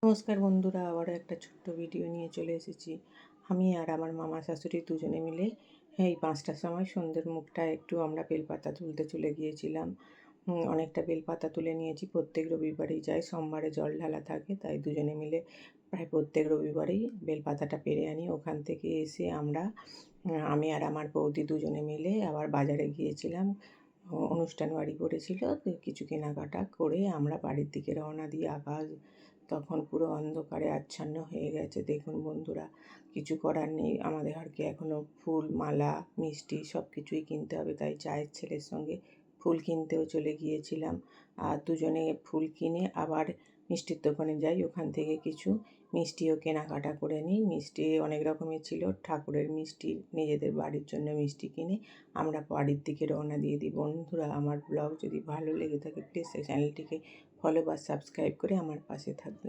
নমস্কার বন্ধুরা, আবারও একটা ছোট্ট ভিডিও নিয়ে চলে এসেছি। আমি আর আমার মামা শাশুড়ি দুজনে মিলে এই 5টার সময় সন্ধ্যের মুখটায় একটু আমরা বেলপাতা তুলতে চলে গিয়েছিলাম। অনেকটা বেলপাতা তুলে নিয়েছি। প্রত্যেক রবিবারেই যাই, সোমবারে জল ঢালা থাকে, তাই দুজনে মিলে প্রায় প্রত্যেক রবিবারেই বেলপাতাটা পেড়ে আনি। ওখান থেকে এসে আমরা আমি আর আমার বৌদি দুজনে মিলে আবার বাজারে গিয়েছিলাম। অনুষ্ঠান বাড়ি পড়েছিল, তো কিছু কেনাকাটা করে আমরা বাড়ির দিকে রওনা দিই। আকাশ তখন পুরো অন্ধকারে আচ্ছন্ন হয়ে গেছে। দেখুন বন্ধুরা, কিছু করার নেই, আমাদেরকে এখনও ফুল, মালা, মিষ্টি সব কিছুই কিনতে হবে, তাই চায়ের ছেলের সঙ্গে ফুল কিনতেও চলে গিয়েছিলাম। আর দুজনে ফুল কিনে আবার মিষ্টির দোকানে যাই, ওখান থেকে কিছু মিষ্টিও কেনাকাটা করে নিই। মিষ্টি অনেক রকমের ছিল, ঠাকুরের মিষ্টি, নিজেদের বাড়ির জন্য মিষ্টি কিনে আমরা বাড়ির দিকে রওনা দিয়ে দিই। বন্ধুরা, আমার ব্লগ যদি ভালো লেগে থাকে প্লিজ সেই চ্যানেলটিকে ফলো বা সাবস্ক্রাইব করে আমার পাশে থাকবেন।